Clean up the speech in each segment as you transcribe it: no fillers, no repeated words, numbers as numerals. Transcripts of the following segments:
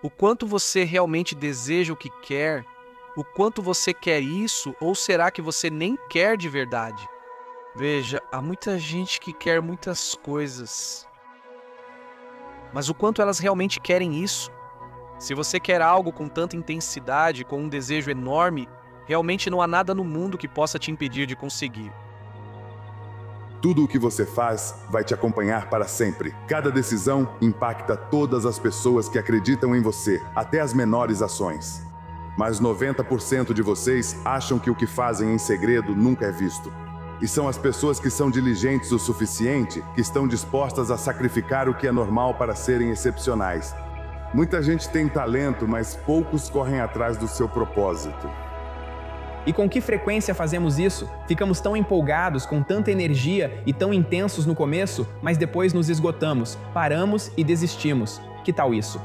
O quanto você realmente deseja o que quer? O quanto você quer isso, ou será que você nem quer de verdade? Veja, há muita gente que quer muitas coisas, mas o quanto elas realmente querem isso? Se você quer algo com tanta intensidade, com um desejo enorme, realmente não há nada no mundo que possa te impedir de conseguir. Tudo o que você faz vai te acompanhar para sempre. Cada decisão impacta todas as pessoas que acreditam em você, até as menores ações. Mas 90% de vocês acham que o que fazem em segredo nunca é visto. E são as pessoas que são diligentes o suficiente que estão dispostas a sacrificar o que é normal para serem excepcionais. Muita gente tem talento, mas poucos correm atrás do seu propósito. E com que frequência fazemos isso? Ficamos tão empolgados, com tanta energia e tão intensos no começo, mas depois nos esgotamos, paramos e desistimos. Que tal isso?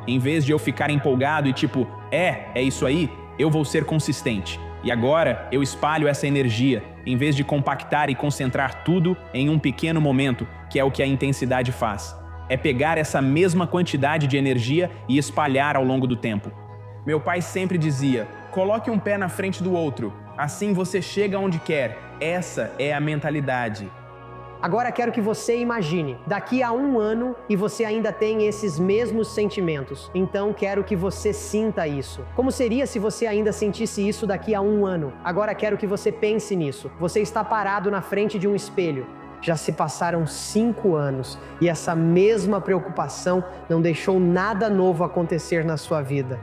Em vez de eu ficar empolgado e tipo, é isso aí, eu vou ser consistente. E agora eu espalho essa energia, em vez de compactar e concentrar tudo em um pequeno momento, que é o que a intensidade faz. É pegar essa mesma quantidade de energia e espalhar ao longo do tempo. Meu pai sempre dizia, coloque um pé na frente do outro, assim você chega onde quer. Essa é a mentalidade. Agora quero que você imagine, daqui a 1 ano e você ainda tem esses mesmos sentimentos. Então quero que você sinta isso. Como seria se você ainda sentisse isso daqui a 1 ano? Agora quero que você pense nisso. Você está parado na frente de um espelho. Já se passaram 5 anos e essa mesma preocupação não deixou nada novo acontecer na sua vida.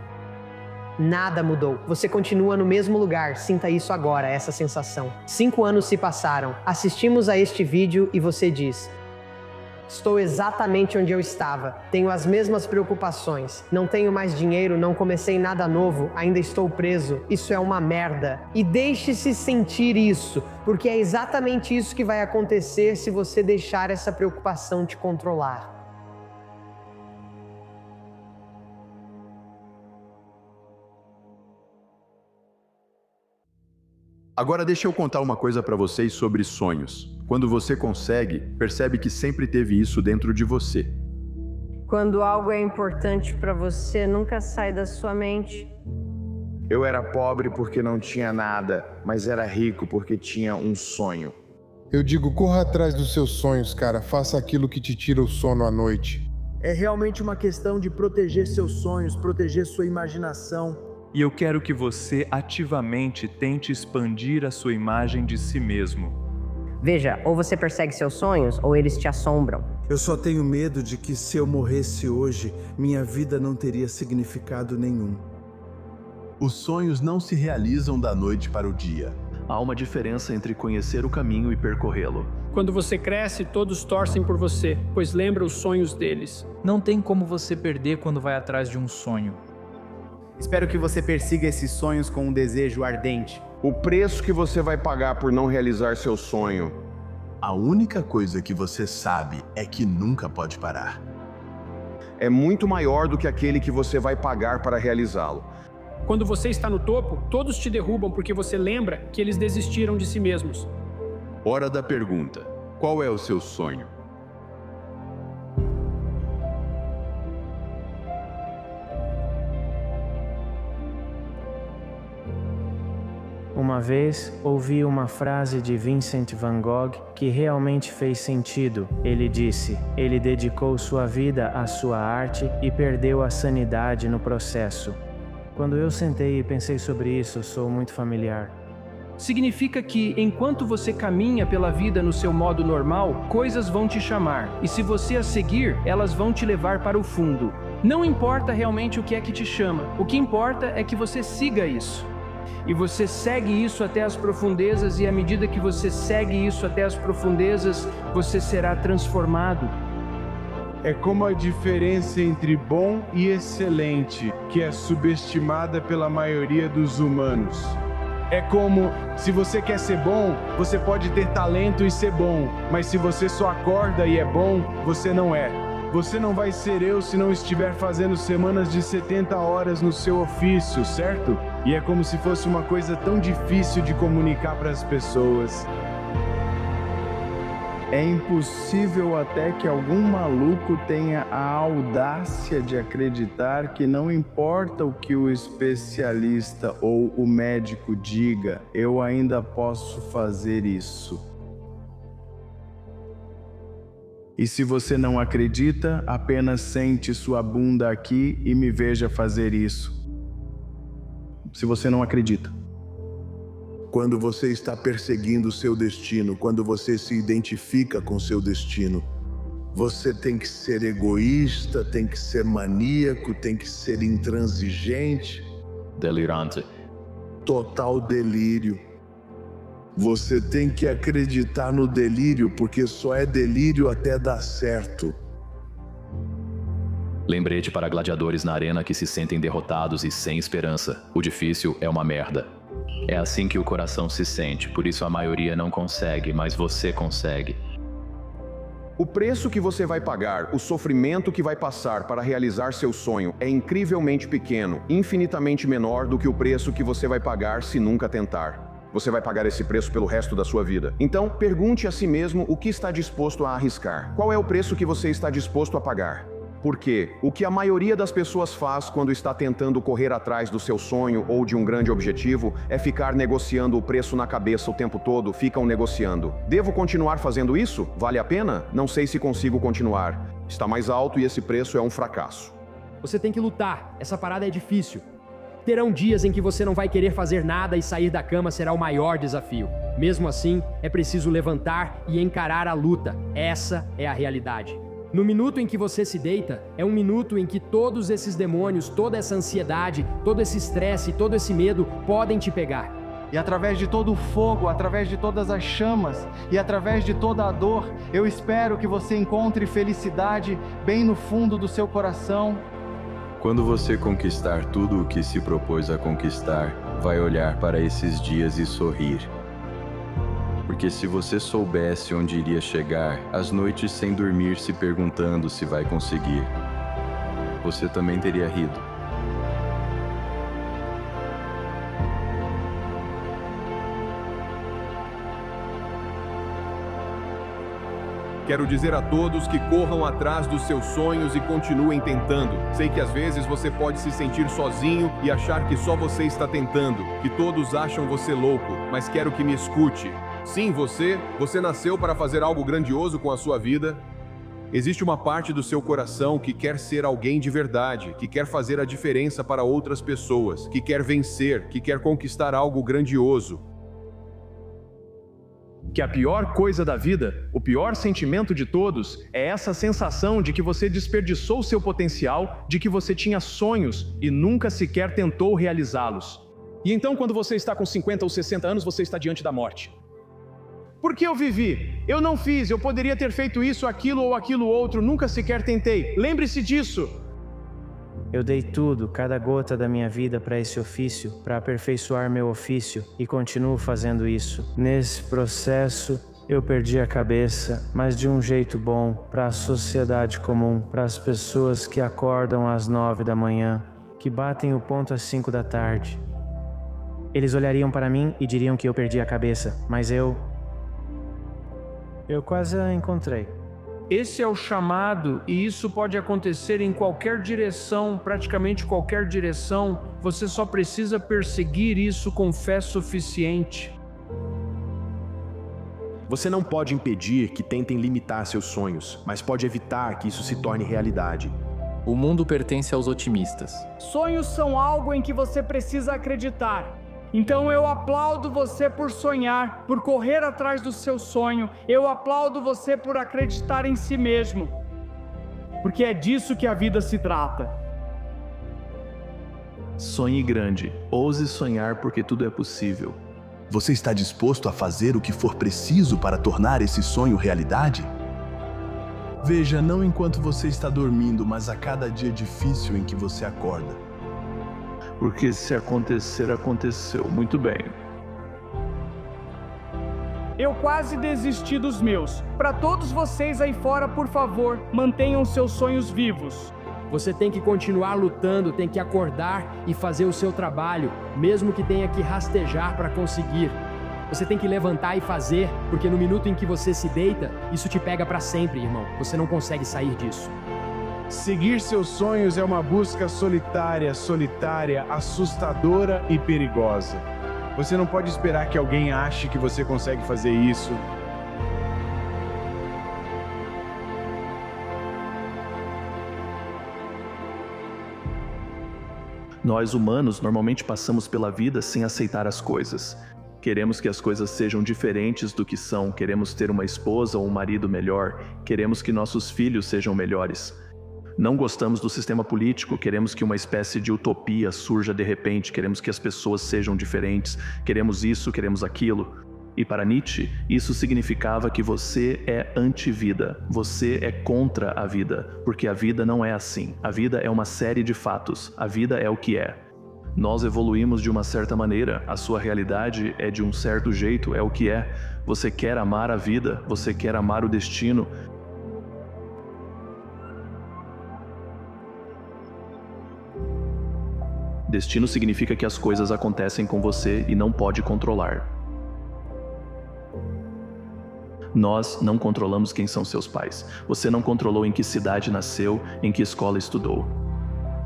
Nada mudou. Você continua no mesmo lugar. Sinta isso agora, essa sensação. 5 anos se passaram. Assistimos a este vídeo e você diz: estou exatamente onde eu estava. Tenho as mesmas preocupações. Não tenho mais dinheiro, não comecei nada novo, ainda estou preso. Isso é uma merda. E deixe-se sentir isso, porque é exatamente isso que vai acontecer se você deixar essa preocupação te controlar. Agora deixa eu contar uma coisa para vocês sobre sonhos. Quando você consegue, percebe que sempre teve isso dentro de você. Quando algo é importante para você, nunca sai da sua mente. Eu era pobre porque não tinha nada, mas era rico porque tinha um sonho. Eu digo, corra atrás dos seus sonhos, cara. Faça aquilo que te tira o sono à noite. É realmente uma questão de proteger seus sonhos, proteger sua imaginação. E eu quero que você ativamente tente expandir a sua imagem de si mesmo. Veja, ou você persegue seus sonhos, ou eles te assombram. Eu só tenho medo de que se eu morresse hoje, minha vida não teria significado nenhum. Os sonhos não se realizam da noite para o dia. Há uma diferença entre conhecer o caminho e percorrê-lo. Quando você cresce, todos torcem por você, pois lembra os sonhos deles. Não tem como você perder quando vai atrás de um sonho. Espero que você persiga esses sonhos com um desejo ardente. O preço que você vai pagar por não realizar seu sonho. A única coisa que você sabe é que nunca pode parar. É muito maior do que aquele que você vai pagar para realizá-lo. Quando você está no topo, todos te derrubam porque você lembra que eles desistiram de si mesmos. Hora da pergunta. Qual é o seu sonho? Uma vez, ouvi uma frase de Vincent van Gogh que realmente fez sentido. Ele disse, ele dedicou sua vida à sua arte e perdeu a sanidade no processo. Quando eu sentei e pensei sobre isso, sou muito familiar. Significa que, enquanto você caminha pela vida no seu modo normal, coisas vão te chamar, e se você as seguir, elas vão te levar para o fundo. Não importa realmente o que é que te chama, o que importa é que você siga isso. E você segue isso até as profundezas, e à medida que você segue isso até as profundezas, você será transformado. É como a diferença entre bom e excelente, que é subestimada pela maioria dos humanos. É como, se você quer ser bom, você pode ter talento e ser bom, mas se você só acorda e é bom, você não é. Você não vai ser eu se não estiver fazendo semanas de 70 horas no seu ofício, certo? E é como se fosse uma coisa tão difícil de comunicar para as pessoas. É impossível até que algum maluco tenha a audácia de acreditar que não importa o que o especialista ou o médico diga, eu ainda posso fazer isso. E se você não acredita, apenas sente sua bunda aqui e me veja fazer isso. Se você não acredita. Quando você está perseguindo o seu destino, quando você se identifica com seu destino, você tem que ser egoísta, tem que ser maníaco, tem que ser intransigente. Delirante. Total delírio. Você tem que acreditar no delírio, porque só é delírio até dar certo. Lembrete para gladiadores na arena que se sentem derrotados e sem esperança. O difícil é uma merda. É assim que o coração se sente, por isso a maioria não consegue, mas você consegue. O preço que você vai pagar, o sofrimento que vai passar para realizar seu sonho é incrivelmente pequeno, infinitamente menor do que o preço que você vai pagar se nunca tentar. Você vai pagar esse preço pelo resto da sua vida. Então, pergunte a si mesmo o que está disposto a arriscar. Qual é o preço que você está disposto a pagar? Porque o que a maioria das pessoas faz quando está tentando correr atrás do seu sonho ou de um grande objetivo é ficar negociando o preço na cabeça o tempo todo, ficam negociando. Devo continuar fazendo isso? Vale a pena? Não sei se consigo continuar. Está mais alto e esse preço é um fracasso. Você tem que lutar. Essa parada é difícil. Terão dias em que você não vai querer fazer nada e sair da cama será o maior desafio. Mesmo assim, é preciso levantar e encarar a luta. Essa é a realidade. No minuto em que você se deita, é um minuto em que todos esses demônios, toda essa ansiedade, todo esse estresse, todo esse medo podem te pegar. E através de todo o fogo, através de todas as chamas e através de toda a dor, eu espero que você encontre felicidade bem no fundo do seu coração. Quando você conquistar tudo o que se propôs a conquistar, vai olhar para esses dias e sorrir. Porque se você soubesse onde iria chegar, as noites sem dormir se perguntando se vai conseguir, você também teria rido. Quero dizer a todos que corram atrás dos seus sonhos e continuem tentando. Sei que às vezes você pode se sentir sozinho e achar que só você está tentando, que todos acham você louco, mas quero que me escute. Sim, você nasceu para fazer algo grandioso com a sua vida. Existe uma parte do seu coração que quer ser alguém de verdade, que quer fazer a diferença para outras pessoas, que quer vencer, que quer conquistar algo grandioso. Que a pior coisa da vida, o pior sentimento de todos, é essa sensação de que você desperdiçou seu potencial, de que você tinha sonhos e nunca sequer tentou realizá-los. E então, quando você está com 50 ou 60 anos, você está diante da morte. Por que eu vivi? Eu não fiz, eu poderia ter feito isso, aquilo ou aquilo outro, nunca sequer tentei. Lembre-se disso. Eu dei tudo, cada gota da minha vida para esse ofício, para aperfeiçoar meu ofício, e continuo fazendo isso. Nesse processo, eu perdi a cabeça, mas de um jeito bom, para a sociedade comum, para as pessoas que acordam às 9 da manhã, que batem o ponto às 5 da tarde. Eles olhariam para mim e diriam que eu perdi a cabeça, mas eu quase a encontrei. Esse é o chamado, e isso pode acontecer em qualquer direção, praticamente qualquer direção. Você só precisa perseguir isso com fé suficiente. Você não pode impedir que tentem limitar seus sonhos, mas pode evitar que isso se torne realidade. O mundo pertence aos otimistas. Sonhos são algo em que você precisa acreditar. Então eu aplaudo você por sonhar, por correr atrás do seu sonho. Eu aplaudo você por acreditar em si mesmo. Porque é disso que a vida se trata. Sonhe grande. Ouse sonhar porque tudo é possível. Você está disposto a fazer o que for preciso para tornar esse sonho realidade? Veja, não enquanto você está dormindo, mas a cada dia difícil em que você acorda. Porque se acontecer, aconteceu. Muito bem. Eu quase desisti dos meus. Para todos vocês aí fora, por favor, mantenham seus sonhos vivos. Você tem que continuar lutando, tem que acordar e fazer o seu trabalho, mesmo que tenha que rastejar para conseguir. Você tem que levantar e fazer, porque no minuto em que você se deita, isso te pega para sempre, irmão. Você não consegue sair disso. Seguir seus sonhos é uma busca solitária, assustadora e perigosa. Você não pode esperar que alguém ache que você consegue fazer isso. Nós humanos normalmente passamos pela vida sem aceitar as coisas. Queremos que as coisas sejam diferentes do que são, queremos ter uma esposa ou um marido melhor, queremos que nossos filhos sejam melhores. Não gostamos do sistema político, queremos que uma espécie de utopia surja de repente, queremos que as pessoas sejam diferentes, queremos isso, queremos aquilo. E para Nietzsche, isso significava que você é anti-vida, você é contra a vida, porque a vida não é assim. A vida é uma série de fatos, a vida é o que é. Nós evoluímos de uma certa maneira, a sua realidade é de um certo jeito, é o que é. Você quer amar a vida, você quer amar o destino. Destino significa que as coisas acontecem com você e não pode controlar. Nós não controlamos quem são seus pais. Você não controlou em que cidade nasceu, em que escola estudou.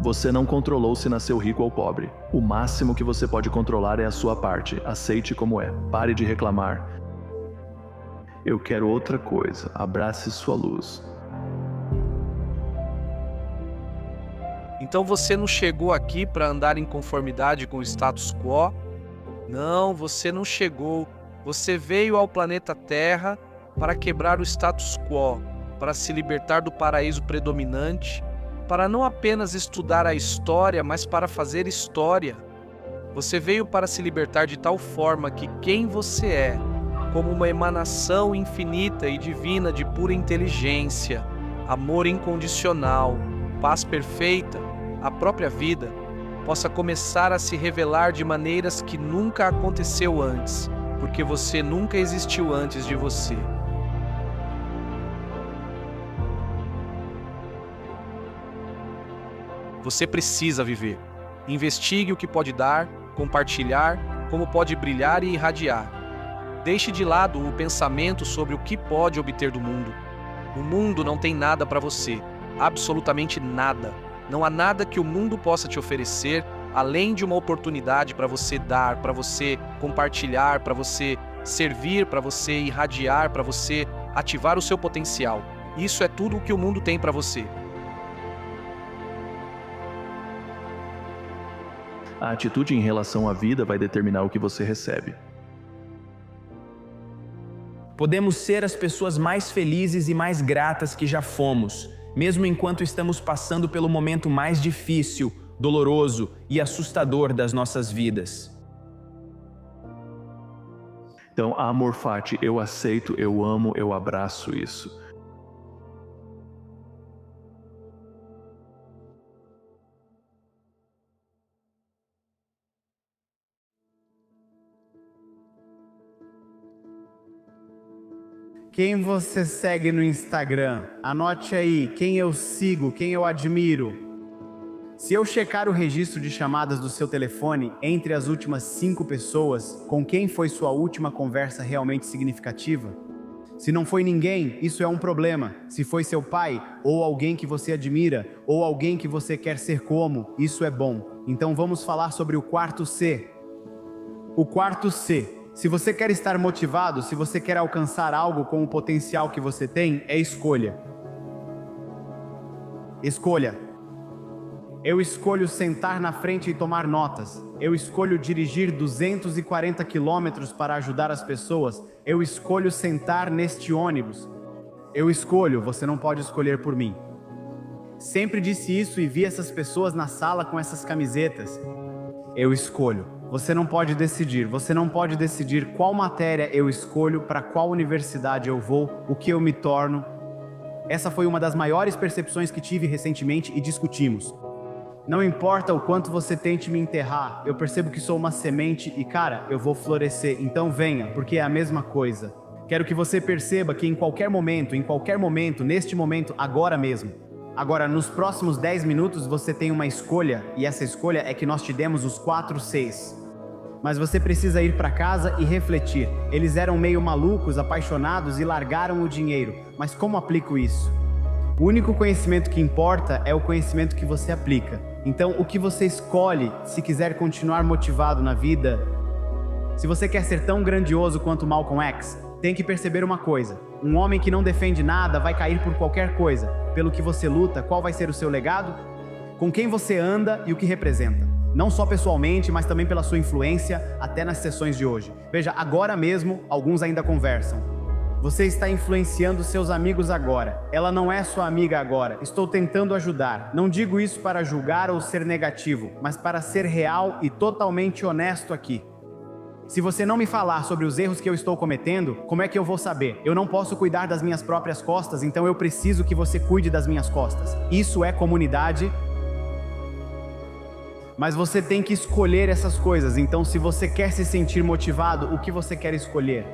Você não controlou se nasceu rico ou pobre. O máximo que você pode controlar é a sua parte. Aceite como é. Pare de reclamar. Eu quero outra coisa. Abrace sua luz. Então você não chegou aqui para andar em conformidade com o status quo? Não, você não chegou. Você veio ao planeta Terra para quebrar o status quo, para se libertar do paraíso predominante, para não apenas estudar a história, mas para fazer história. Você veio para se libertar de tal forma que quem você é, como uma emanação infinita e divina de pura inteligência, amor incondicional, paz perfeita, a própria vida, possa começar a se revelar de maneiras que nunca aconteceu antes, porque você nunca existiu antes de você. Você precisa viver. Investigue o que pode dar, compartilhar, como pode brilhar e irradiar. Deixe de lado o pensamento sobre o que pode obter do mundo. O mundo não tem nada para você, absolutamente nada. Não há nada que o mundo possa te oferecer, além de uma oportunidade para você dar, para você compartilhar, para você servir, para você irradiar, para você ativar o seu potencial. Isso é tudo o que o mundo tem para você. A atitude em relação à vida vai determinar o que você recebe. Podemos ser as pessoas mais felizes e mais gratas que já fomos, mesmo enquanto estamos passando pelo momento mais difícil, doloroso e assustador das nossas vidas. Então, amor fati, eu aceito, eu amo, eu abraço isso. Quem você segue no Instagram? Anote aí, quem eu sigo, quem eu admiro. Se eu checar o registro de chamadas do seu telefone entre as últimas 5 pessoas, com quem foi sua última conversa realmente significativa? Se não foi ninguém, isso é um problema. Se foi seu pai, ou alguém que você admira, ou alguém que você quer ser como, isso é bom. Então vamos falar sobre o quarto C. O quarto C. Se você quer estar motivado, se você quer alcançar algo com o potencial que você tem, é escolha. Escolha. Eu escolho sentar na frente e tomar notas. Eu escolho dirigir 240 quilômetros para ajudar as pessoas. Eu escolho sentar neste ônibus. Eu escolho, você não pode escolher por mim. Sempre disse isso e vi essas pessoas na sala com essas camisetas. Eu escolho. Você não pode decidir. Você não pode decidir qual matéria eu escolho, para qual universidade eu vou, o que eu me torno. Essa foi uma das maiores percepções que tive recentemente e discutimos. Não importa o quanto você tente me enterrar, eu percebo que sou uma semente e, cara, eu vou florescer. Então venha, porque é a mesma coisa. Quero que você perceba que em qualquer momento, neste momento, agora mesmo. Agora, nos próximos 10 minutos, você tem uma escolha, e essa escolha é que nós te demos os 4 Cs. Mas você precisa ir para casa e refletir. Eles eram meio malucos, apaixonados e largaram o dinheiro. Mas como aplico isso? O único conhecimento que importa é o conhecimento que você aplica. Então, o que você escolhe se quiser continuar motivado na vida? Se você quer ser tão grandioso quanto Malcolm X, tem que perceber uma coisa. Um homem que não defende nada vai cair por qualquer coisa. Pelo que você luta, qual vai ser o seu legado? Com quem você anda e o que representa. Não só pessoalmente, mas também pela sua influência, até nas sessões de hoje. Veja, agora mesmo, alguns ainda conversam. Você está influenciando seus amigos agora. Ela não é sua amiga agora. Estou tentando ajudar. Não digo isso para julgar ou ser negativo, mas para ser real e totalmente honesto aqui. Se você não me falar sobre os erros que eu estou cometendo, como é que eu vou saber? Eu não posso cuidar das minhas próprias costas, então eu preciso que você cuide das minhas costas. Isso é comunidade. Mas você tem que escolher essas coisas. Então, se você quer se sentir motivado, o que você quer escolher?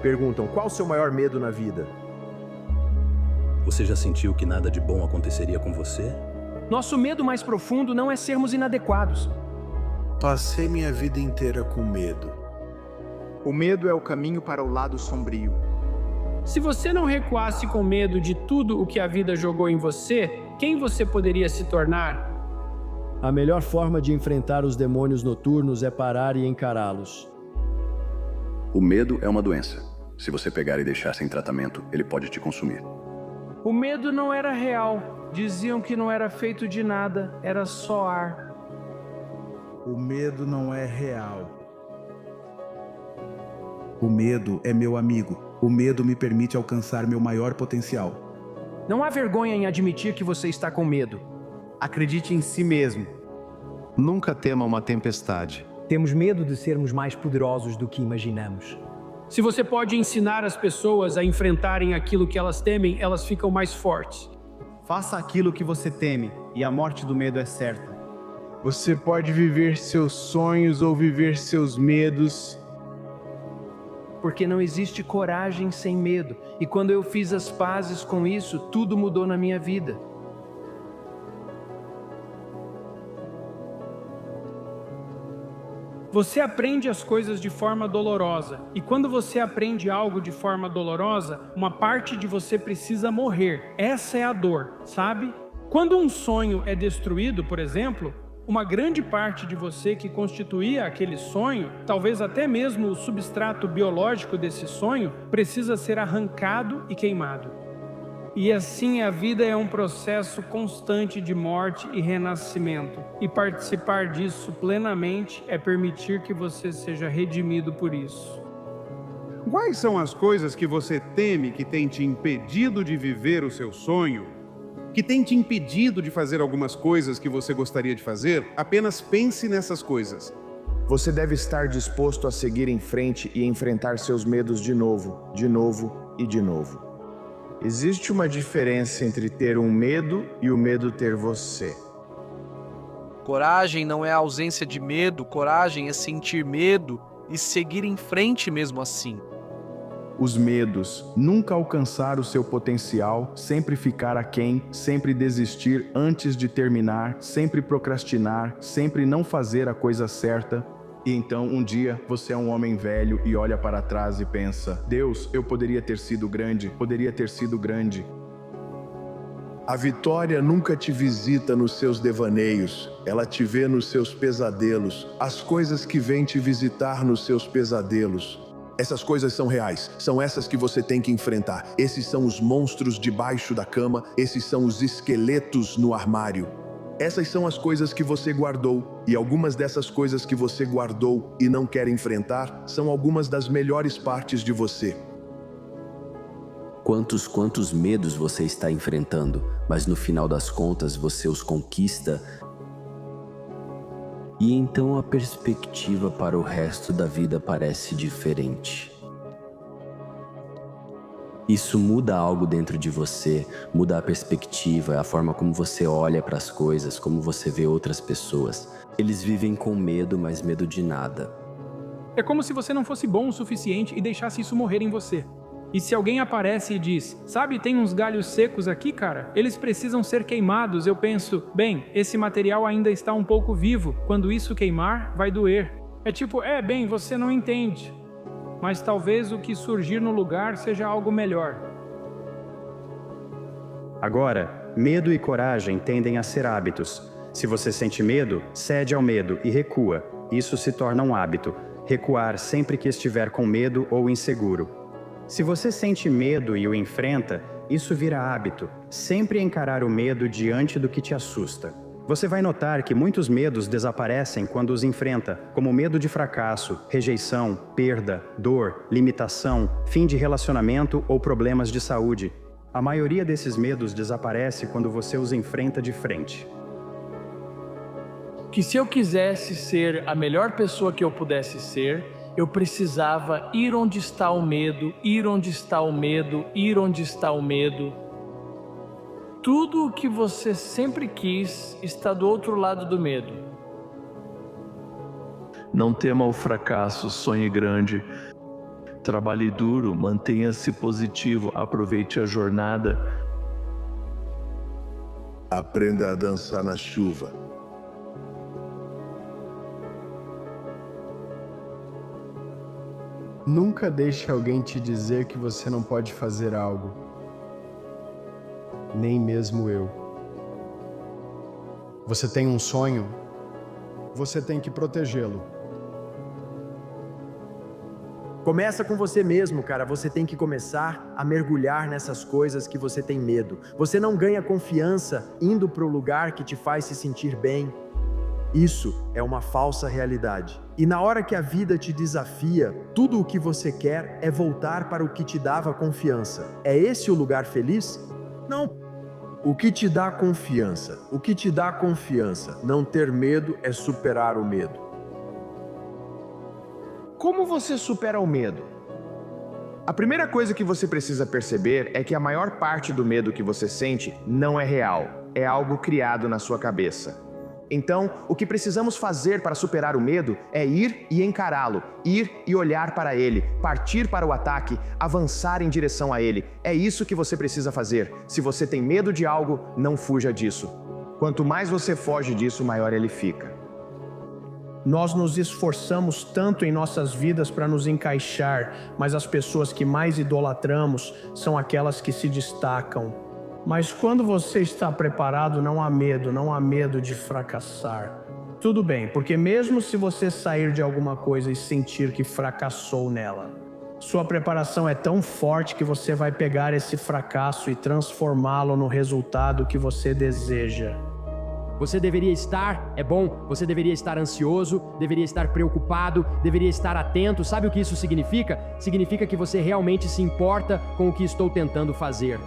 Perguntam, qual o seu maior medo na vida? Você já sentiu que nada de bom aconteceria com você? Nosso medo mais profundo não é sermos inadequados. Passei minha vida inteira com medo. O medo é o caminho para o lado sombrio. Se você não recuasse com medo de tudo o que a vida jogou em você, quem você poderia se tornar? A melhor forma de enfrentar os demônios noturnos é parar e encará-los. O medo é uma doença. Se você pegar e deixar sem tratamento, ele pode te consumir. O medo não era real. Diziam que não era feito de nada, era só ar. O medo não é real. O medo é meu amigo. O medo me permite alcançar meu maior potencial. Não há vergonha em admitir que você está com medo. Acredite em si mesmo. Nunca tema uma tempestade. Temos medo de sermos mais poderosos do que imaginamos. Se você pode ensinar as pessoas a enfrentarem aquilo que elas temem, elas ficam mais fortes. Faça aquilo que você teme, e a morte do medo é certa. Você pode viver seus sonhos ou viver seus medos. Porque não existe coragem sem medo. E quando eu fiz as pazes com isso, tudo mudou na minha vida. Você aprende as coisas de forma dolorosa. E quando você aprende algo de forma dolorosa, uma parte de você precisa morrer. Essa é a dor, sabe? Quando um sonho é destruído, por exemplo, uma grande parte de você que constituía aquele sonho, talvez até mesmo o substrato biológico desse sonho, precisa ser arrancado e queimado. E assim a vida é um processo constante de morte e renascimento. E participar disso plenamente é permitir que você seja redimido por isso. Quais são as coisas que você teme que tem te impedido de viver o seu sonho? Que tem te impedido de fazer algumas coisas que você gostaria de fazer? Apenas pense nessas coisas. Você deve estar disposto a seguir em frente e enfrentar seus medos de novo e de novo. Existe uma diferença entre ter um medo e o medo ter você. Coragem não é a ausência de medo, coragem é sentir medo e seguir em frente mesmo assim. Os medos, nunca alcançar o seu potencial, sempre ficar aquém, sempre desistir antes de terminar, sempre procrastinar, sempre não fazer a coisa certa. E então, um dia, você é um homem velho e olha para trás e pensa: Deus, eu poderia ter sido grande, poderia ter sido grande. A vitória nunca te visita nos seus devaneios, ela te vê nos seus pesadelos, as coisas que vêm te visitar nos seus pesadelos. Essas coisas são reais, são essas que você tem que enfrentar. Esses são os monstros debaixo da cama, esses são os esqueletos no armário. Essas são as coisas que você guardou, e algumas dessas coisas que você guardou e não quer enfrentar são algumas das melhores partes de você. Quantos medos você está enfrentando, mas no final das contas você os conquista. E então a perspectiva para o resto da vida parece diferente. Isso muda algo dentro de você, muda a perspectiva, a forma como você olha para as coisas, como você vê outras pessoas. Eles vivem com medo, mas medo de nada. É como se você não fosse bom o suficiente e deixasse isso morrer em você. E se alguém aparece e diz, sabe, tem uns galhos secos aqui, cara? Eles precisam ser queimados. Eu penso, bem, esse material ainda está um pouco vivo. Quando isso queimar, vai doer. É tipo, bem, você não entende. Mas talvez o que surgir no lugar seja algo melhor. Agora, medo e coragem tendem a ser hábitos. Se você sente medo, cede ao medo e recua. Isso se torna um hábito. Recuar sempre que estiver com medo ou inseguro. Se você sente medo e o enfrenta, isso vira hábito. Sempre encarar o medo diante do que te assusta. Você vai notar que muitos medos desaparecem quando os enfrenta, como medo de fracasso, rejeição, perda, dor, limitação, fim de relacionamento ou problemas de saúde. A maioria desses medos desaparece quando você os enfrenta de frente. Que se eu quisesse ser a melhor pessoa que eu pudesse ser, eu precisava ir onde está o medo, ir onde está o medo, ir onde está o medo. Tudo o que você sempre quis está do outro lado do medo. Não tema o fracasso, sonhe grande. Trabalhe duro, mantenha-se positivo, aproveite a jornada. Aprenda a dançar na chuva. Nunca deixe alguém te dizer que você não pode fazer algo. Nem mesmo eu. Você tem um sonho, você tem que protegê-lo. Começa com você mesmo, cara. Você tem que começar a mergulhar nessas coisas que você tem medo. Você não ganha confiança indo para o lugar que te faz se sentir bem. Isso é uma falsa realidade. E na hora que a vida te desafia, tudo o que você quer é voltar para o que te dava confiança. É esse o lugar feliz? Não. O que te dá confiança? O que te dá confiança? Não ter medo é superar o medo. Como você supera o medo? A primeira coisa que você precisa perceber é que a maior parte do medo que você sente não é real, é algo criado na sua cabeça. Então, o que precisamos fazer para superar o medo é ir e encará-lo, ir e olhar para ele, partir para o ataque, avançar em direção a ele. É isso que você precisa fazer. Se você tem medo de algo, não fuja disso. Quanto mais você foge disso, maior ele fica. Nós nos esforçamos tanto em nossas vidas para nos encaixar, mas as pessoas que mais idolatramos são aquelas que se destacam. Mas quando você está preparado, não há medo de fracassar. Tudo bem, porque mesmo se você sair de alguma coisa e sentir que fracassou nela, sua preparação é tão forte que você vai pegar esse fracasso e transformá-lo no resultado que você deseja. Você deveria estar, você deveria estar ansioso, deveria estar preocupado, deveria estar atento. Sabe o que isso significa? Significa que você realmente se importa com o que estou tentando fazer.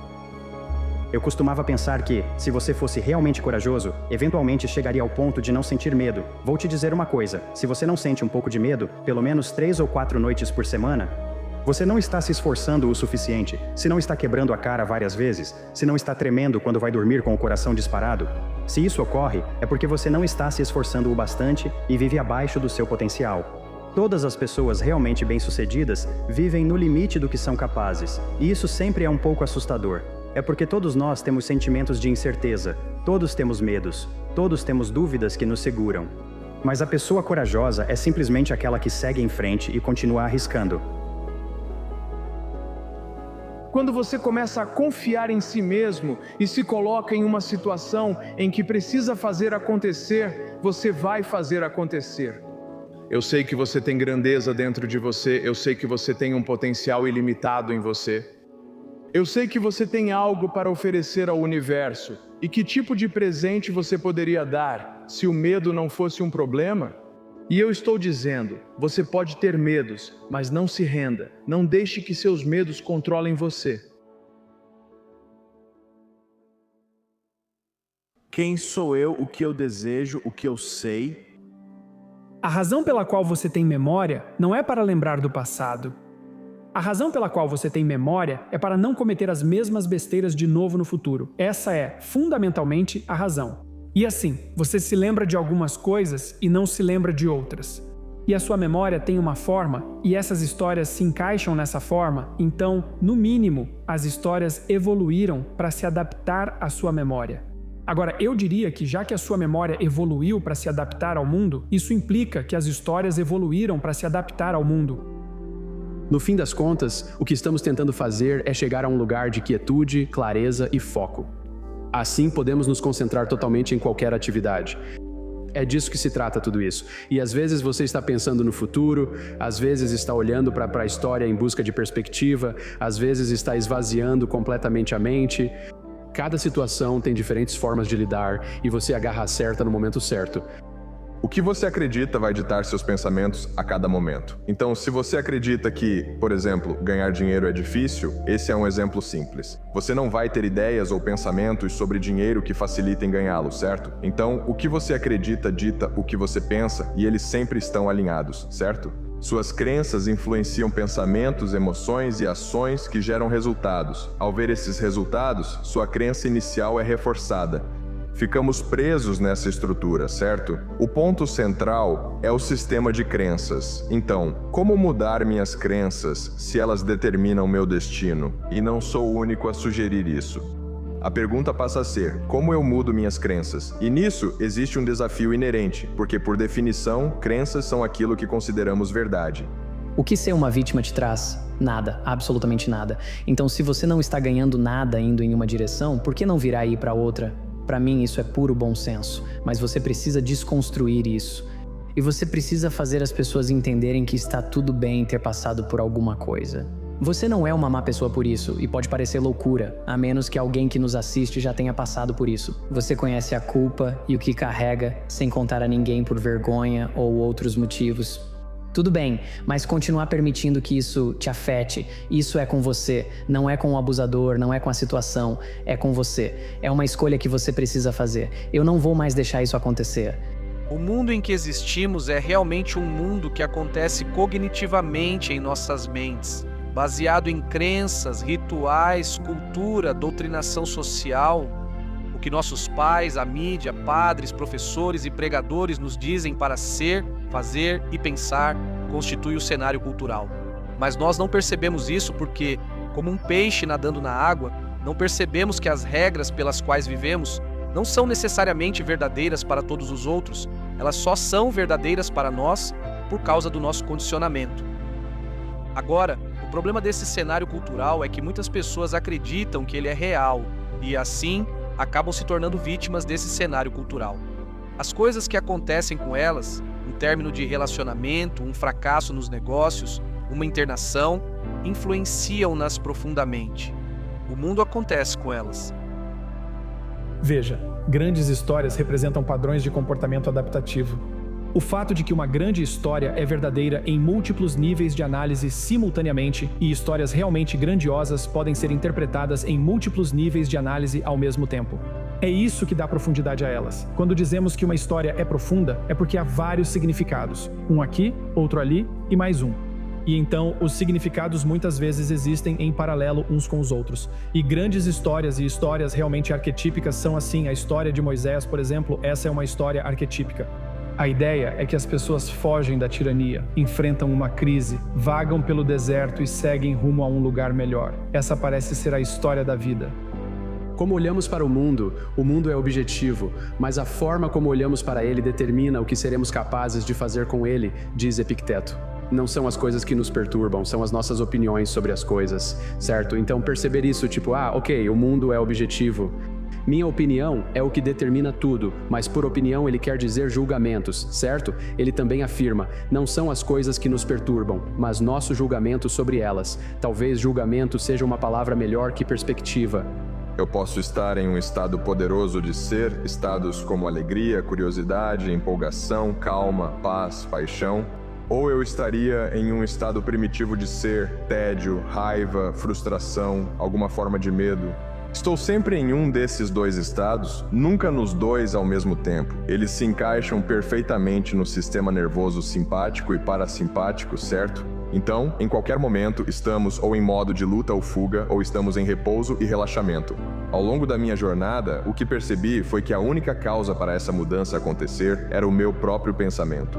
Eu costumava pensar que, se você fosse realmente corajoso, eventualmente chegaria ao ponto de não sentir medo. Vou te dizer uma coisa, se você não sente um pouco de medo, pelo menos 3 ou 4 noites por semana, você não está se esforçando o suficiente, se não está quebrando a cara várias vezes, se não está tremendo quando vai dormir com o coração disparado. Se isso ocorre, é porque você não está se esforçando o bastante e vive abaixo do seu potencial. Todas as pessoas realmente bem-sucedidas vivem no limite do que são capazes, e isso sempre é um pouco assustador. É porque todos nós temos sentimentos de incerteza, todos temos medos, todos temos dúvidas que nos seguram. Mas a pessoa corajosa é simplesmente aquela que segue em frente e continua arriscando. Quando você começa a confiar em si mesmo e se coloca em uma situação em que precisa fazer acontecer, você vai fazer acontecer. Eu sei que você tem grandeza dentro de você, eu sei que você tem um potencial ilimitado em você. Eu sei que você tem algo para oferecer ao universo. E que tipo de presente você poderia dar se o medo não fosse um problema? E eu estou dizendo, você pode ter medos, mas não se renda. Não deixe que seus medos controlem você. Quem sou eu, o que eu desejo, o que eu sei? A razão pela qual você tem memória não é para lembrar do passado. A razão pela qual você tem memória é para não cometer as mesmas besteiras de novo no futuro. Essa é, fundamentalmente, a razão. E assim, você se lembra de algumas coisas e não se lembra de outras. e a sua memória tem uma forma, e essas histórias se encaixam nessa forma, então, no mínimo, as histórias evoluíram para se adaptar à sua memória. Agora, eu diria que já que a sua memória evoluiu para se adaptar ao mundo, isso implica que as histórias evoluíram para se adaptar ao mundo. No fim das contas, o que estamos tentando fazer é chegar a um lugar de quietude, clareza e foco. Assim, podemos nos concentrar totalmente em qualquer atividade. É disso que se trata tudo isso. E às vezes você está pensando no futuro, às vezes está olhando para a história em busca de perspectiva, às vezes está esvaziando completamente a mente. Cada situação tem diferentes formas de lidar e você agarra a certa no momento certo. O que você acredita vai ditar seus pensamentos a cada momento. Então, se você acredita que, por exemplo, ganhar dinheiro é difícil, esse é um exemplo simples. Você não vai ter ideias ou pensamentos sobre dinheiro que facilitem ganhá-lo, certo? Então, o que você acredita dita o que você pensa e eles sempre estão alinhados, certo? Suas crenças influenciam pensamentos, emoções e ações que geram resultados. Ao ver esses resultados, sua crença inicial é reforçada. Ficamos presos nessa estrutura, certo? O ponto central é o sistema de crenças. Então, como mudar minhas crenças se elas determinam meu destino? E não sou o único a sugerir isso. A pergunta passa a ser, como eu mudo minhas crenças? E nisso existe um desafio inerente, porque por definição, crenças são aquilo que consideramos verdade. O que ser uma vítima te traz? Nada, absolutamente nada. Então, se você não está ganhando nada indo em uma direção, por que não virar e ir para outra? Para mim, isso é puro bom senso, mas você precisa desconstruir isso. E você precisa fazer as pessoas entenderem que está tudo bem ter passado por alguma coisa. Você não é uma má pessoa por isso, e pode parecer loucura, a menos que alguém que nos assiste já tenha passado por isso. Você conhece a culpa e o que carrega, sem contar a ninguém por vergonha ou outros motivos. Tudo bem, mas continuar permitindo que isso te afete, isso é com você, não é com o abusador, não é com a situação, é com você. É uma escolha que você precisa fazer. Eu não vou mais deixar isso acontecer. O mundo em que existimos é realmente um mundo que acontece cognitivamente em nossas mentes. Baseado em crenças, rituais, cultura, doutrinação social, o que nossos pais, a mídia, padres, professores e pregadores nos dizem para ser, fazer e pensar constitui o cenário cultural. Mas nós não percebemos isso porque, como um peixe nadando na água, não percebemos que as regras pelas quais vivemos não são necessariamente verdadeiras para todos os outros, elas só são verdadeiras para nós por causa do nosso condicionamento. Agora, o problema desse cenário cultural é que muitas pessoas acreditam que ele é real e, assim, acabam se tornando vítimas desse cenário cultural. As coisas que acontecem com elas, um término de relacionamento, um fracasso nos negócios, uma internação, influenciam-nas profundamente. O mundo acontece com elas. Veja, grandes histórias representam padrões de comportamento adaptativo. O fato de que uma grande história é verdadeira em múltiplos níveis de análise simultaneamente e histórias realmente grandiosas podem ser interpretadas em múltiplos níveis de análise ao mesmo tempo. É isso que dá profundidade a elas. Quando dizemos que uma história é profunda, é porque há vários significados. Um aqui, outro ali e mais um. E então, os significados muitas vezes existem em paralelo uns com os outros. E grandes histórias e histórias realmente arquetípicas são assim. A história de Moisés, por exemplo, essa é uma história arquetípica. A ideia é que as pessoas fogem da tirania, enfrentam uma crise, vagam pelo deserto e seguem rumo a um lugar melhor. Essa parece ser a história da vida. Como olhamos para o mundo é objetivo, mas a forma como olhamos para ele determina o que seremos capazes de fazer com ele, diz Epicteto. Não são as coisas que nos perturbam, são as nossas opiniões sobre as coisas, certo? Então perceber isso, tipo, ok, o mundo é objetivo. Minha opinião é o que determina tudo, mas por opinião ele quer dizer julgamentos, certo? Ele também afirma, não são as coisas que nos perturbam, mas nosso julgamento sobre elas. Talvez julgamento seja uma palavra melhor que perspectiva. Eu posso estar em um estado poderoso de ser, estados como alegria, curiosidade, empolgação, calma, paz, paixão. Ou eu estaria em um estado primitivo de ser, tédio, raiva, frustração, alguma forma de medo. Estou sempre em um desses dois estados, nunca nos dois ao mesmo tempo. Eles se encaixam perfeitamente no sistema nervoso simpático e parasimpático, certo? Então, em qualquer momento, estamos ou em modo de luta ou fuga, ou estamos em repouso e relaxamento. Ao longo da minha jornada, o que percebi foi que a única causa para essa mudança acontecer era o meu próprio pensamento.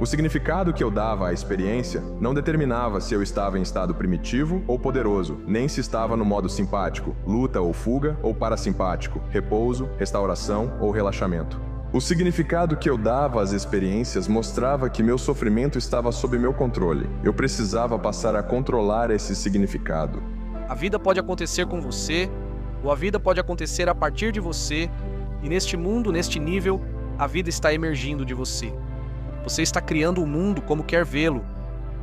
O significado que eu dava à experiência não determinava se eu estava em estado primitivo ou poderoso, nem se estava no modo simpático, luta ou fuga, ou parasimpático, repouso, restauração ou relaxamento. O significado que eu dava às experiências mostrava que meu sofrimento estava sob meu controle. Eu precisava passar a controlar esse significado. A vida pode acontecer com você, ou a vida pode acontecer a partir de você, e neste mundo, neste nível, a vida está emergindo de você. Você está criando o mundo como quer vê-lo.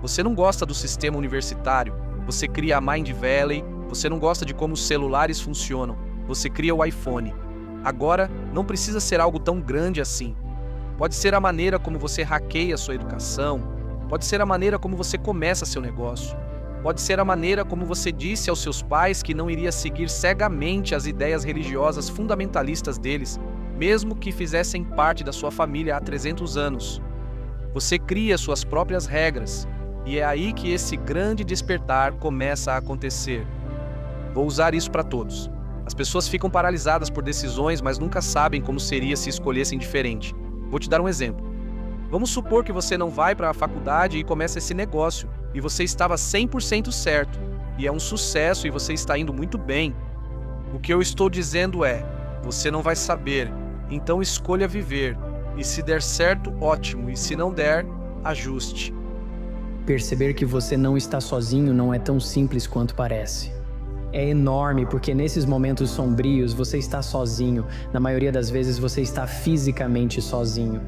Você não gosta do sistema universitário, você cria a Mind Valley, você não gosta de como os celulares funcionam, você cria o iPhone. Agora, não precisa ser algo tão grande assim. Pode ser a maneira como você hackeia sua educação, pode ser a maneira como você começa seu negócio, pode ser a maneira como você disse aos seus pais que não iria seguir cegamente as ideias religiosas fundamentalistas deles, mesmo que fizessem parte da sua família há 300 anos. Você cria suas próprias regras, e é aí que esse grande despertar começa a acontecer. Vou usar isso para todos. As pessoas ficam paralisadas por decisões, mas nunca sabem como seria se escolhessem diferente. Vou te dar um exemplo. Vamos supor que você não vai para a faculdade e começa esse negócio, e você estava 100% certo, e é um sucesso e você está indo muito bem. O que eu estou dizendo é, você não vai saber, então escolha viver, e se der certo, ótimo, e se não der, ajuste. Perceber que você não está sozinho não é tão simples quanto parece. É enorme porque nesses momentos sombrios você está sozinho, na maioria das vezes você está fisicamente sozinho.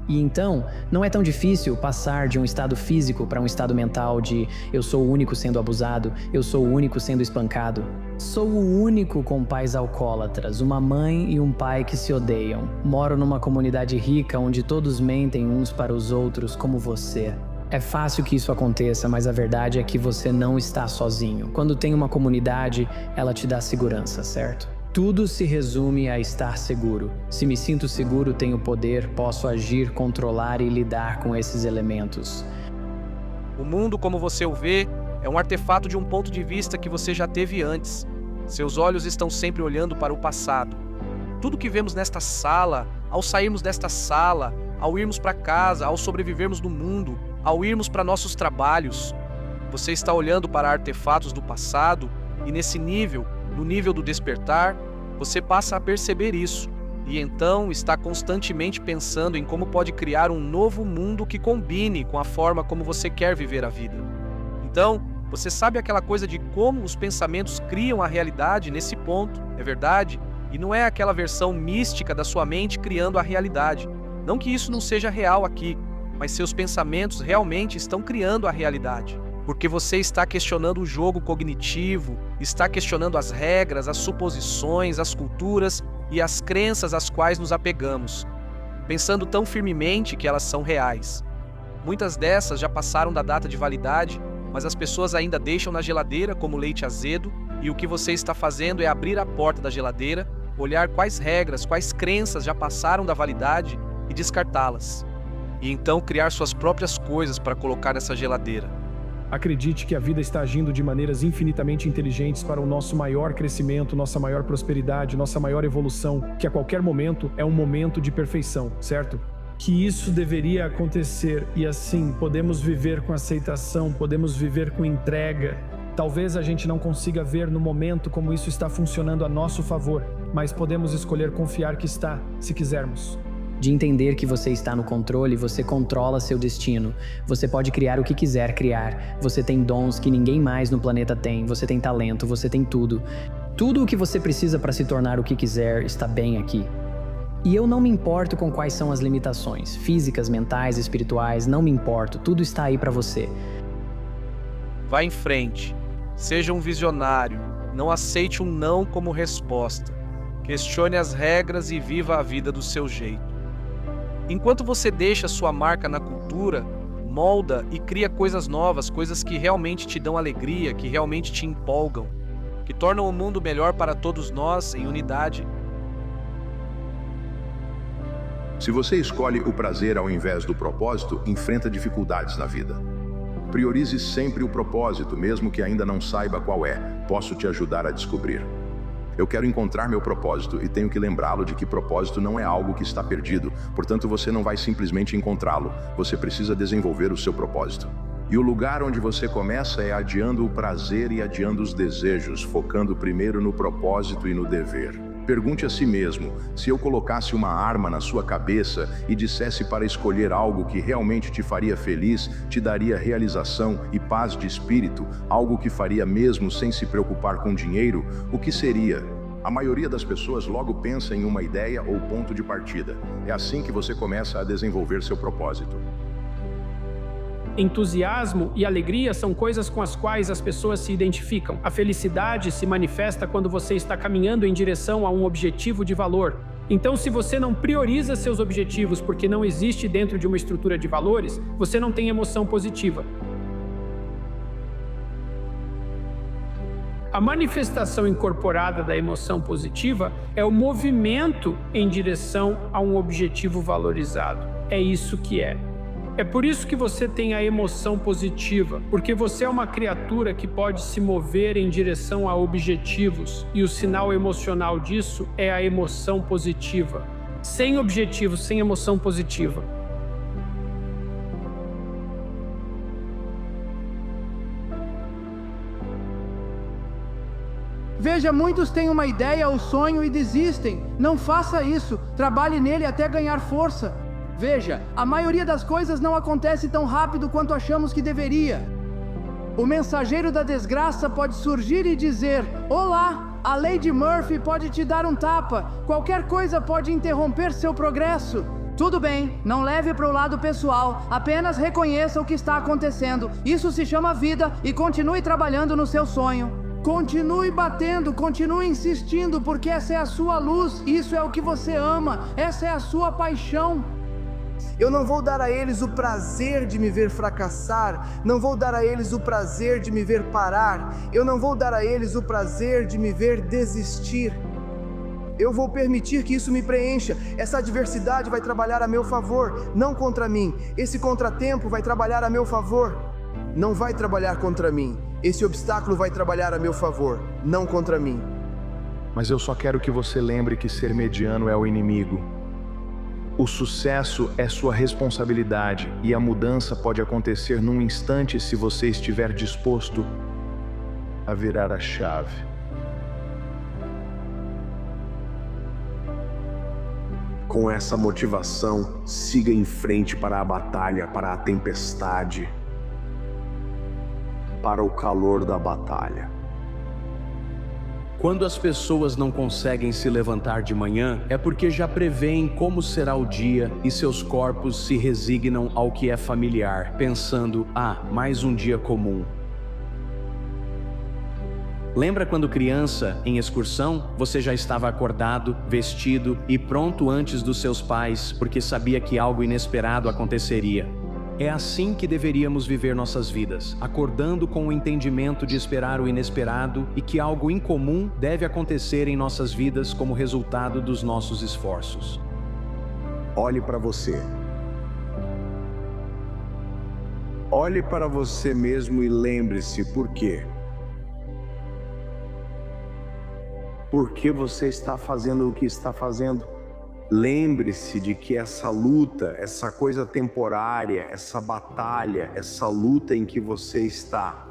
E então, não é tão difícil passar de um estado físico para um estado mental de eu sou o único sendo abusado, eu sou o único sendo espancado. Sou o único com pais alcoólatras, uma mãe e um pai que se odeiam. Moro numa comunidade rica onde todos mentem uns para os outros como você. É fácil que isso aconteça, mas a verdade é que você não está sozinho. Quando tem uma comunidade, ela te dá segurança, certo? Tudo se resume a estar seguro. Se me sinto seguro, tenho poder, posso agir, controlar e lidar com esses elementos. O mundo, como você o vê, é um artefato de um ponto de vista que você já teve antes. Seus olhos estão sempre olhando para o passado. Tudo que vemos nesta sala, ao sairmos desta sala, ao irmos para casa, ao sobrevivermos no mundo, ao irmos para nossos trabalhos, você está olhando para artefatos do passado e nesse nível, no nível do despertar, você passa a perceber isso e então está constantemente pensando em como pode criar um novo mundo que combine com a forma como você quer viver a vida. Então, você sabe aquela coisa de como os pensamentos criam a realidade nesse ponto, é verdade? E não é aquela versão mística da sua mente criando a realidade. Não que isso não seja real aqui, mas seus pensamentos realmente estão criando a realidade. Porque você está questionando o jogo cognitivo, está questionando as regras, as suposições, as culturas e as crenças às quais nos apegamos, pensando tão firmemente que elas são reais. Muitas dessas já passaram da data de validade, mas as pessoas ainda deixam na geladeira como leite azedo, e o que você está fazendo é abrir a porta da geladeira, olhar quais regras, quais crenças já passaram da validade e descartá-las. E então criar suas próprias coisas para colocar nessa geladeira. Acredite que a vida está agindo de maneiras infinitamente inteligentes para o nosso maior crescimento, nossa maior prosperidade, nossa maior evolução, que a qualquer momento é um momento de perfeição, certo? Que isso deveria acontecer e assim podemos viver com aceitação, podemos viver com entrega. Talvez a gente não consiga ver no momento como isso está funcionando a nosso favor, mas podemos escolher confiar que está, se quisermos. De entender que você está no controle, você controla seu destino. Você pode criar o que quiser criar. Você tem dons que ninguém mais no planeta tem. Você tem talento, você tem tudo. Tudo o que você precisa para se tornar o que quiser está bem aqui. E eu não me importo com quais são as limitações, físicas, mentais, espirituais, não me importo. Tudo está aí para você. Vá em frente. Seja um visionário. Não aceite um não como resposta. Questione as regras e viva a vida do seu jeito. Enquanto você deixa sua marca na cultura, molda e cria coisas novas, coisas que realmente te dão alegria, que realmente te empolgam, que tornam o mundo melhor para todos nós em unidade. Se você escolhe o prazer ao invés do propósito, enfrenta dificuldades na vida. Priorize sempre o propósito, mesmo que ainda não saiba qual é. Posso te ajudar a descobrir. Eu quero encontrar meu propósito e tenho que lembrá-lo de que propósito não é algo que está perdido. Portanto, você não vai simplesmente encontrá-lo. Você precisa desenvolver o seu propósito. E o lugar onde você começa é adiando o prazer e adiando os desejos, focando primeiro no propósito e no dever. Pergunte a si mesmo, se eu colocasse uma arma na sua cabeça e dissesse para escolher algo que realmente te faria feliz, te daria realização e paz de espírito, algo que faria mesmo sem se preocupar com dinheiro, o que seria? A maioria das pessoas logo pensa em uma ideia ou ponto de partida. É assim que você começa a desenvolver seu propósito. Entusiasmo e alegria são coisas com as quais as pessoas se identificam. A felicidade se manifesta quando você está caminhando em direção a um objetivo de valor. Então, se você não prioriza seus objetivos porque não existe dentro de uma estrutura de valores, você não tem emoção positiva. A manifestação incorporada da emoção positiva é o movimento em direção a um objetivo valorizado. É isso que é. É por isso que você tem a emoção positiva, porque você é uma criatura que pode se mover em direção a objetivos, e o sinal emocional disso é a emoção positiva. Sem objetivos, sem emoção positiva. Veja, muitos têm uma ideia ou sonho e desistem. Não faça isso. Trabalhe nele até ganhar força. Veja, a maioria das coisas não acontece tão rápido quanto achamos que deveria. O mensageiro da desgraça pode surgir e dizer: olá, a lei de Murphy pode te dar um tapa. Qualquer coisa pode interromper seu progresso. Tudo bem, não leve para o lado pessoal, apenas reconheça o que está acontecendo. Isso se chama vida e continue trabalhando no seu sonho. Continue batendo, continue insistindo, porque essa é a sua luz, isso é o que você ama, essa é a sua paixão. Eu não vou dar a eles o prazer de me ver fracassar, não vou dar a eles o prazer de me ver parar, eu não vou dar a eles o prazer de me ver desistir. Eu vou permitir que isso me preencha. Essa adversidade vai trabalhar a meu favor, não contra mim. Esse contratempo vai trabalhar a meu favor, não vai trabalhar contra mim. Esse obstáculo vai trabalhar a meu favor, não contra mim. Mas eu só quero que você lembre que ser mediano é o inimigo. O sucesso é sua responsabilidade e a mudança pode acontecer num instante se você estiver disposto a virar a chave. Com essa motivação, siga em frente para a batalha, para a tempestade, para o calor da batalha. Quando as pessoas não conseguem se levantar de manhã, é porque já preveem como será o dia e seus corpos se resignam ao que é familiar, pensando: mais um dia comum. Lembra quando criança, em excursão, você já estava acordado, vestido e pronto antes dos seus pais, porque sabia que algo inesperado aconteceria? É assim que deveríamos viver nossas vidas, acordando com o entendimento de esperar o inesperado e que algo incomum deve acontecer em nossas vidas como resultado dos nossos esforços. Olhe para você. Olhe para você mesmo e lembre-se por quê. Por que você está fazendo o que está fazendo? Lembre-se de que essa luta, essa coisa temporária, essa batalha, essa luta em que você está,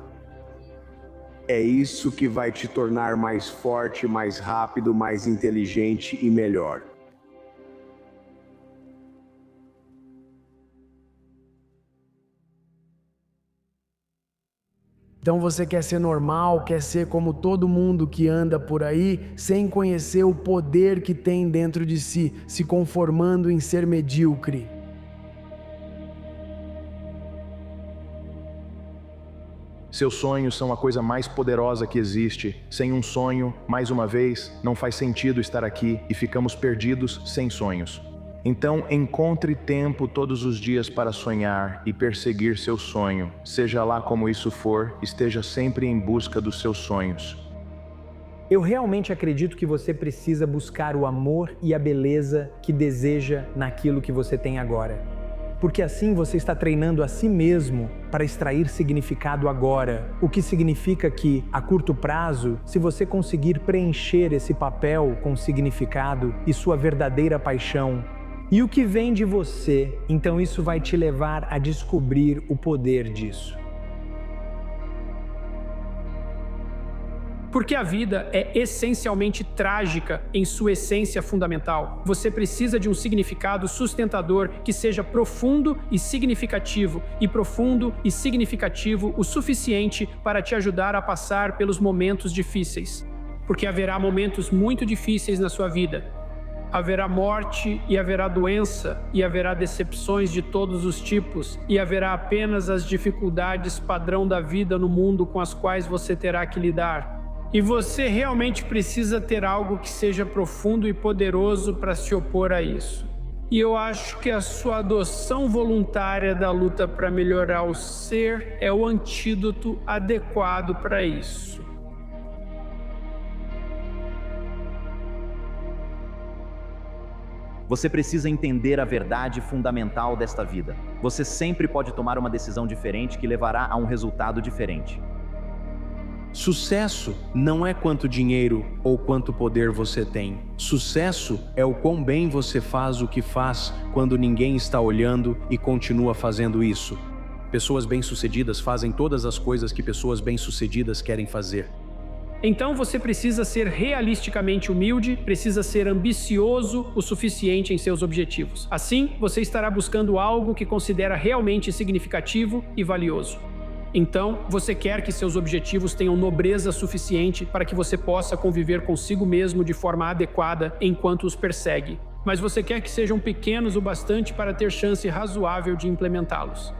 é isso que vai te tornar mais forte, mais rápido, mais inteligente e melhor. Então você quer ser normal, quer ser como todo mundo que anda por aí, sem conhecer o poder que tem dentro de si, se conformando em ser medíocre. Seus sonhos são a coisa mais poderosa que existe. Sem um sonho, mais uma vez, não faz sentido estar aqui e ficamos perdidos sem sonhos. Então, encontre tempo todos os dias para sonhar e perseguir seu sonho. Seja lá como isso for, esteja sempre em busca dos seus sonhos. Eu realmente acredito que você precisa buscar o amor e a beleza que deseja naquilo que você tem agora. porque assim você está treinando a si mesmo para extrair significado agora, o que significa que, a curto prazo, se você conseguir preencher esse papel com significado e sua verdadeira paixão, e o que vem de você, então isso vai te levar a descobrir o poder disso. Porque a vida é essencialmente trágica em sua essência fundamental. Você precisa de um significado sustentador que seja profundo e significativo, e profundo e significativo o suficiente para te ajudar a passar pelos momentos difíceis. Porque haverá momentos muito difíceis na sua vida. Haverá morte e haverá doença, e haverá decepções de todos os tipos, e haverá apenas as dificuldades padrão da vida no mundo com as quais você terá que lidar. E você realmente precisa ter algo que seja profundo e poderoso para se opor a isso. E eu acho que a sua adoção voluntária da luta para melhorar o ser é o antídoto adequado para isso. Você precisa entender a verdade fundamental desta vida. Você sempre pode tomar uma decisão diferente que levará a um resultado diferente. Sucesso não é quanto dinheiro ou quanto poder você tem. Sucesso é o quão bem você faz o que faz quando ninguém está olhando e continua fazendo isso. Pessoas bem-sucedidas fazem todas as coisas que pessoas bem-sucedidas querem fazer. Então você precisa ser realisticamente humilde, precisa ser ambicioso o suficiente em seus objetivos. Assim, você estará buscando algo que considera realmente significativo e valioso. Então, você quer que seus objetivos tenham nobreza suficiente para que você possa conviver consigo mesmo de forma adequada enquanto os persegue. Mas você quer que sejam pequenos o bastante para ter chance razoável de implementá-los.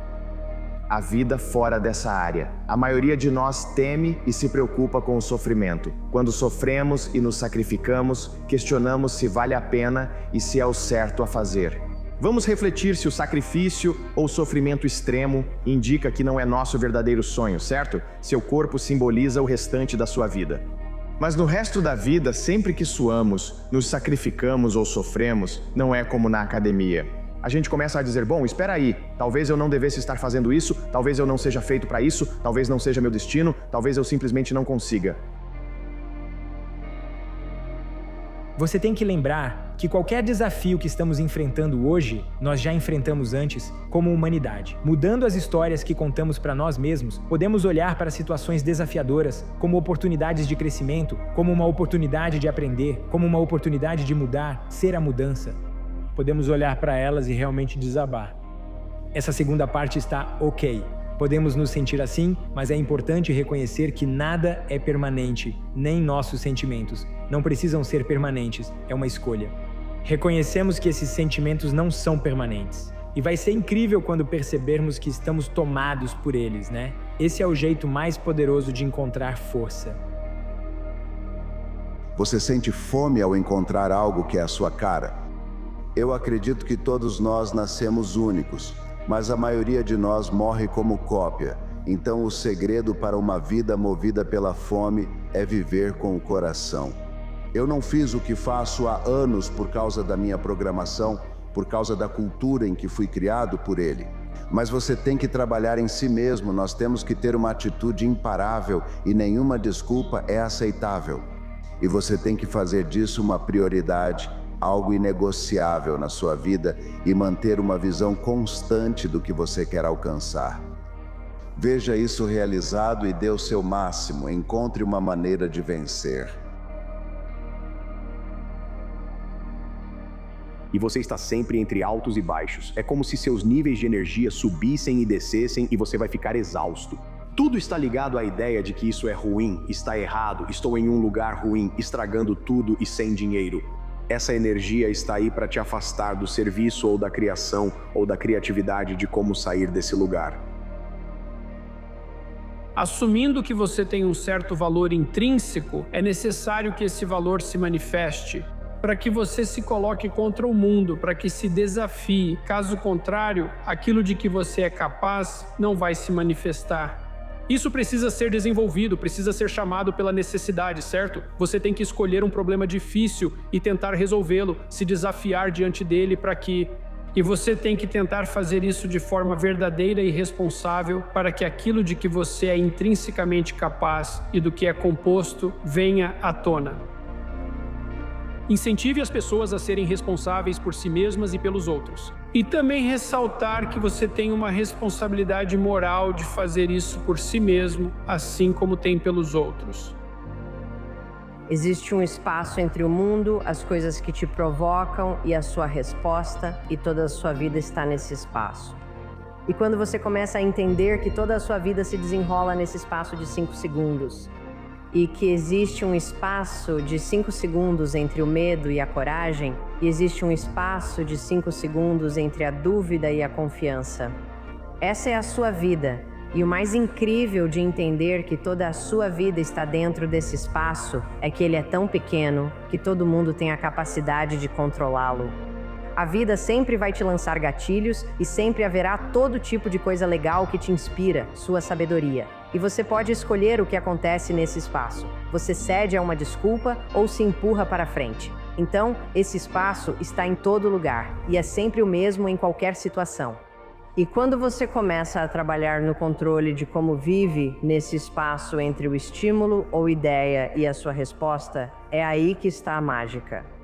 A vida fora dessa área. A maioria de nós teme e se preocupa com o sofrimento. Quando sofremos e nos sacrificamos, questionamos se vale a pena e se é o certo a fazer. Vamos refletir se o sacrifício ou sofrimento extremo indica que não é nosso verdadeiro sonho, certo? Seu corpo simboliza o restante da sua vida. Mas no resto da vida, sempre que suamos, nos sacrificamos ou sofremos, não é como na academia. A gente começa a dizer, bom, espera aí, talvez eu não devesse estar fazendo isso, talvez eu não seja feito para isso, talvez não seja meu destino, talvez eu simplesmente não consiga. Você tem que lembrar que qualquer desafio que estamos enfrentando hoje, nós já enfrentamos antes como humanidade. Mudando as histórias que contamos para nós mesmos, podemos olhar para situações desafiadoras como oportunidades de crescimento, como uma oportunidade de aprender, como uma oportunidade de mudar, ser a mudança. Podemos olhar para elas e realmente desabar. Essa segunda parte está ok. Podemos nos sentir assim, mas é importante reconhecer que nada é permanente, nem nossos sentimentos. Não precisam ser permanentes, é uma escolha. Reconhecemos que esses sentimentos não são permanentes. E vai ser incrível quando percebermos que estamos tomados por eles, né? Esse é o jeito mais poderoso de encontrar força. Você sente fome ao encontrar algo que é a sua cara? Eu acredito que todos nós nascemos únicos, mas a maioria de nós morre como cópia. Então o segredo para uma vida movida pela fome é viver com o coração. Eu não fiz o que faço há anos por causa da minha programação, por causa da cultura em que fui criado por ele. Mas você tem que trabalhar em si mesmo, nós temos que ter uma atitude imparável e nenhuma desculpa é aceitável. E você tem que fazer disso uma prioridade, algo inegociável na sua vida e manter uma visão constante do que você quer alcançar. Veja isso realizado e dê o seu máximo, encontre uma maneira de vencer. E você está sempre entre altos e baixos. É como se seus níveis de energia subissem e descessem e você vai ficar exausto. Tudo está ligado à ideia de que isso é ruim, está errado, estou em um lugar ruim, estragando tudo e sem dinheiro. Essa energia está aí para te afastar do serviço ou da criação ou da criatividade de como sair desse lugar. Assumindo que você tem um certo valor intrínseco, é necessário que esse valor se manifeste, para que você se coloque contra o mundo, para que se desafie. Caso contrário, aquilo de que você é capaz não vai se manifestar. Isso precisa ser desenvolvido, precisa ser chamado pela necessidade, certo? Você tem que escolher um problema difícil e tentar resolvê-lo, se desafiar diante dele para que... E você tem que tentar fazer isso de forma verdadeira e responsável para que aquilo de que você é intrinsecamente capaz e do que é composto venha à tona. Incentive as pessoas a serem responsáveis por si mesmas e pelos outros. E também ressaltar que você tem uma responsabilidade moral de fazer isso por si mesmo, assim como tem pelos outros. Existe um espaço entre o mundo, as coisas que te provocam e a sua resposta, e toda a sua vida está nesse espaço. E quando você começa a entender que toda a sua vida se desenrola nesse espaço de 5 segundos, e que existe um espaço de 5 segundos entre o medo e a coragem, e existe um espaço de 5 segundos entre a dúvida e a confiança. Essa é a sua vida. E o mais incrível de entender que toda a sua vida está dentro desse espaço é que ele é tão pequeno que todo mundo tem a capacidade de controlá-lo. A vida sempre vai te lançar gatilhos e sempre haverá todo tipo de coisa legal que te inspira, sua sabedoria. E você pode escolher o que acontece nesse espaço. Você cede a uma desculpa ou se empurra para frente. Então, esse espaço está em todo lugar e é sempre o mesmo em qualquer situação. E quando você começa a trabalhar no controle de como vive nesse espaço entre o estímulo ou ideia e a sua resposta, é aí que está a mágica.